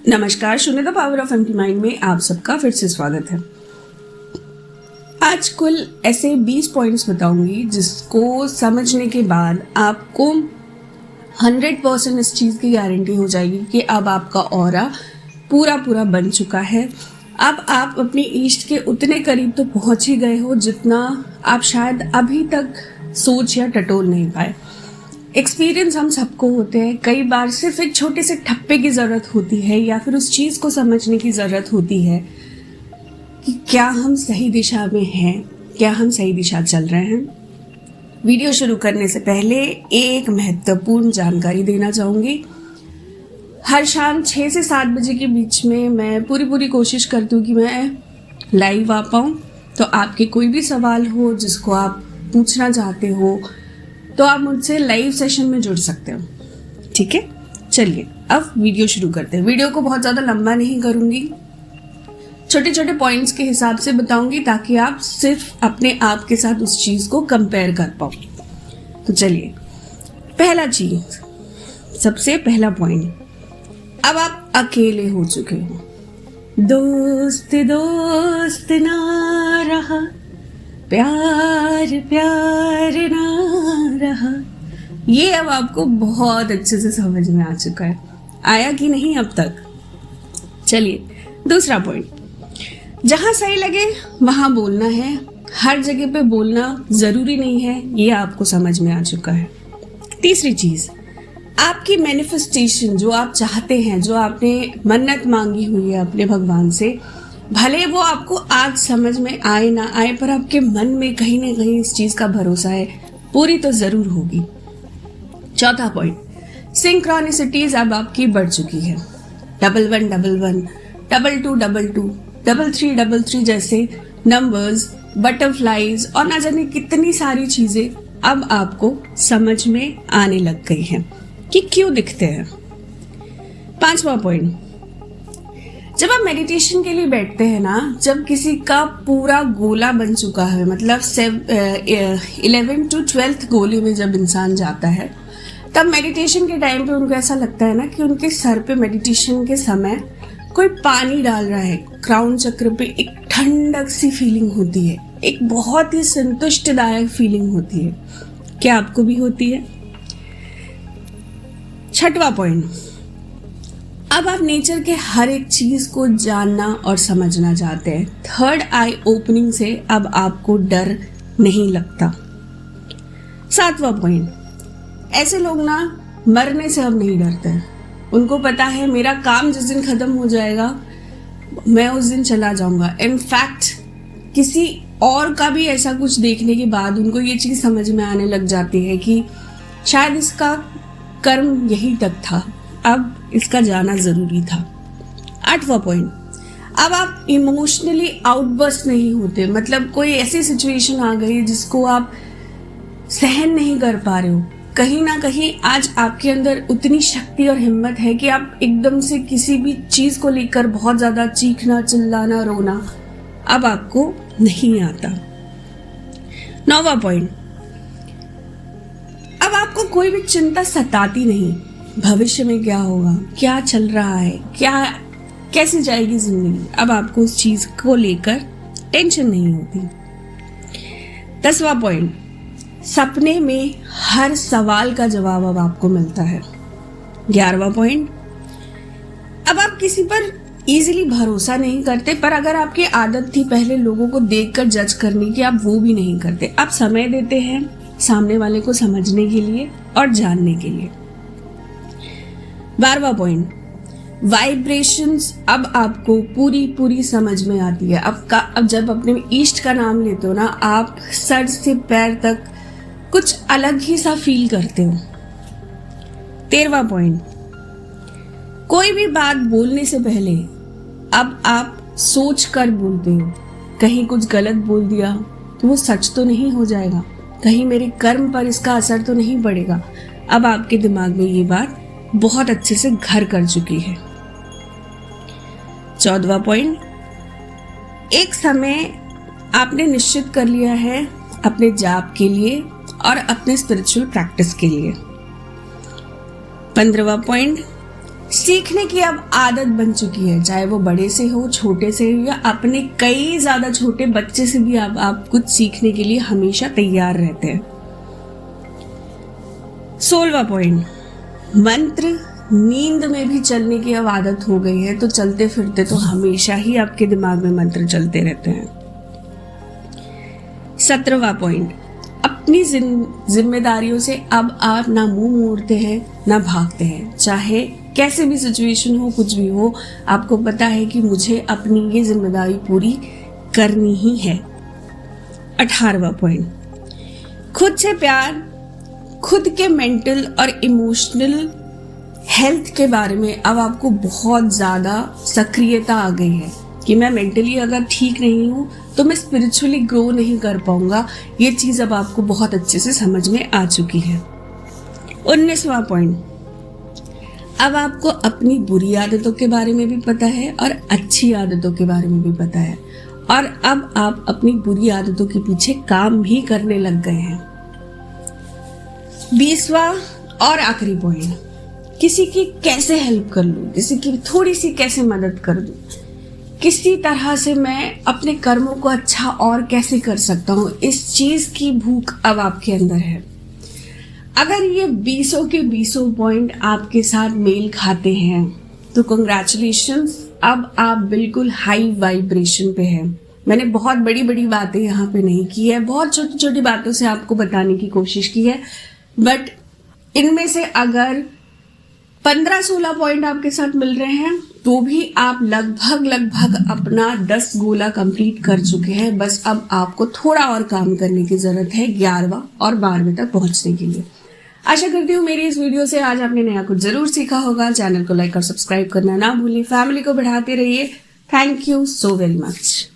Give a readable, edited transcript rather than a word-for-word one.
नमस्कार, शून्य the power of empty mind में आप सबका फिर से स्वागत है। आज कुल ऐसे 20 पॉइंट्स बताऊंगी जिसको समझने के बाद आपको 100% इस चीज़ की गारंटी हो जाएगी कि अब आपका ऑरा पूरा बन चुका है। अब आप अपने इष्ट के उतने करीब तो पहुंच ही गए हो जितना आप शायद अभी तक सोच या टटोल नहीं पाए। एक्सपीरियंस हम सबको होते हैं, कई बार सिर्फ एक छोटे से ठप्पे की ज़रूरत होती है या फिर उस चीज़ को समझने की ज़रूरत होती है कि क्या हम सही दिशा में हैं, क्या हम सही दिशा चल रहे हैं। वीडियो शुरू करने से पहले एक महत्वपूर्ण जानकारी देना चाहूँगी। हर शाम 6 से 7 बजे के बीच में मैं पूरी कोशिश करती हूँ कि मैं लाइव आ पाऊँ। तो आपके कोई भी सवाल हो जिसको आप पूछना चाहते हो तो आप मुझसे लाइव सेशन में जुड़ सकते हो। ठीक है, चलिए अब वीडियो शुरू करते हैं। वीडियो को बहुत ज़्यादा लंबा नहीं करूँगी, छोटे पॉइंट्स के हिसाब से बताऊँगी ताकि आप सिर्फ अपने आप के साथ उस चीज़ को कंपेयर कर पाओ। तो चलिए, पहला चीज़, सबसे पहला पॉइंट, अब आप अकेले हो चुके हो। दोस्त ना रहा, प्यार ना रहा, ये अब आपको बहुत अच्छे से समझ में आ चुका है। आया कि नहीं अब तक? चलिए, दूसरा पॉइंट, जहां सही लगे वहां बोलना है, हर जगह पे बोलना जरूरी नहीं है, ये आपको समझ में आ चुका है। तीसरी चीज, आपकी मैनिफेस्टेशन, जो आप चाहते हैं, जो आपने मन्नत मांगी हुई है अपने भगवान से, भले वो आपको आज समझ में आए ना आए, पर आपके मन में कहीं ना कहीं इस चीज का भरोसा है, पूरी तो जरूर होगी। चौथा पॉइंट, सिंक्रोनिसिटीज अब आपकी बढ़ चुकी है। 1111, 2222, 3333 जैसे नंबर्स, बटरफ्लाईज और ना जाने कितनी सारी चीजें अब आपको समझ में आने लग गई हैं कि क्यों दिखते हैं। पांचवा पॉइंट, जब आप मेडिटेशन के लिए बैठते हैं ना, जब किसी का पूरा गोला बन चुका है, मतलब 11 to 12th गोले में जब इंसान जाता है, तब मेडिटेशन के टाइम पे उनको ऐसा लगता है ना कि उनके सर पे मेडिटेशन के समय कोई पानी डाल रहा है। क्राउन चक्र पे एक ठंडक सी फीलिंग होती है, एक बहुत ही संतुष्टदायक फीलिंग होती है। क्या आपको भी होती है? छठवां पॉइंट, अब आप नेचर के हर एक चीज को जानना और समझना चाहते हैं। थर्ड आई ओपनिंग से अब आपको डर नहीं लगता। सातवां पॉइंट, ऐसे लोग ना मरने से अब नहीं डरते हैं। उनको पता है मेरा काम जिस दिन खत्म हो जाएगा मैं उस दिन चला जाऊंगा। इनफैक्ट किसी और का भी ऐसा कुछ देखने के बाद उनको ये चीज समझ में आने लग जाती है कि शायद इसका कर्म यही तक था, अब इसका जाना जरूरी था। आठवां पॉइंट, अब आप इमोशनली आउटबर्स्ट नहीं होते, मतलब कोई ऐसी सिचुएशन आ गई जिसको आप सहन नहीं कर पा रहे हो। कहीं ना कहीं आज आपके अंदर उतनी शक्ति और हिम्मत है कि आप एकदम से किसी भी चीज को लेकर बहुत ज्यादा चीखना, चिल्लाना, रोना अब आपको नहीं आता। नौवां पॉइंट, अब आपको कोई भी चिंता सताती नहीं। भविष्य में क्या होगा, क्या चल रहा है, कैसे जाएगी जिंदगी, अब आपको उस चीज को लेकर टेंशन नहीं होती। 10वां पॉइंट, सपने में हर सवाल का जवाब अब आपको मिलता है। 11वां पॉइंट, अब आप किसी पर इजीली भरोसा नहीं करते, पर अगर आपकी आदत थी पहले लोगों को देखकर जज करने की, आप वो भी नहीं करते। आप समय देते हैं सामने वाले को समझने के लिए और जानने के लिए। 12वां पॉइंट, वाइब्रेशंस अब आपको पूरी समझ में आती है। अब जब अपने इष्ट का नाम लेते हो ना, आप सर से पैर तक कुछ अलग ही सा फील करते हो। 13वां पॉइंट, कोई भी बात बोलने से पहले अब आप सोच कर बोलते हो। कहीं कुछ गलत बोल दिया तो वो सच तो नहीं हो जाएगा, कहीं मेरे कर्म पर इसका असर तो नहीं पड़ेगा। अब आपके दिमाग में ये बात बहुत अच्छे से घर कर चुकी है। 14वां पॉइंट, एक समय आपने निश्चित कर लिया है अपने जाप के लिए और अपने स्पिरिचुअल प्रैक्टिस के लिए। 15वां पॉइंट, सीखने की अब आदत बन चुकी है, चाहे वो बड़े से हो, छोटे से हो, या अपने कई ज्यादा छोटे बच्चे से भी आप कुछ सीखने के लिए हमेशा तैयार रहते हैं। 16वां पॉइंट, मंत्र नींद में भी चलने की अब आदत हो गई है, तो चलते फिरते तो हमेशा ही आपके दिमाग में मंत्र चलते रहते हैं। 17वां पॉइंट, अपनी जिम्मेदारियों से अब आप ना मुंह मोड़ते हैं ना भागते हैं, चाहे कैसे भी सिचुएशन हो, कुछ भी हो, आपको पता है कि मुझे अपनी ये जिम्मेदारी पूरी करनी ही है। 18वां पॉइंट, खुद से प्यार, खुद के मेंटल और इमोशनल हेल्थ के बारे में अब आपको बहुत ज़्यादा सक्रियता आ गई है कि मैं मेंटली अगर ठीक नहीं हूँ तो मैं स्पिरिचुअली ग्रो नहीं कर पाऊंगा। ये चीज़ अब आपको बहुत अच्छे से समझ में आ चुकी है। 19वां पॉइंट, अब आपको अपनी बुरी आदतों के बारे में भी पता है और अच्छी आदतों के बारे में भी पता है, और अब आप अपनी बुरी आदतों के पीछे काम भी करने लग गए हैं। 20वां और आखिरी पॉइंट, किसी की कैसे हेल्प कर लूं, किसी की थोड़ी सी कैसे मदद कर दूं, किसी तरह से मैं अपने कर्मों को अच्छा और कैसे कर सकता हूं, इस चीज की भूख अब आपके अंदर है। अगर ये 20 के 20 पॉइंट आपके साथ मेल खाते हैं तो कंग्रेचुलेशंस, अब आप बिल्कुल हाई वाइब्रेशन पे हैं। मैंने बहुत बड़ी बड़ी बातें यहाँ पे नहीं की है, बहुत छोटी छोटी बातों से आपको बताने की कोशिश की है, बट इनमें से अगर 15-16 पॉइंट आपके साथ मिल रहे हैं तो भी आप लगभग अपना 10 गोला कंप्लीट कर चुके हैं। बस अब आपको थोड़ा और काम करने की जरूरत है 11वां और 12वें तक पहुंचने के लिए। आशा करती हूँ मेरी इस वीडियो से आज आपने नया कुछ जरूर सीखा होगा। चैनल को लाइक और सब्सक्राइब करना ना भूलिए, फैमिली को बढ़ाते रहिए। Thank you so very much.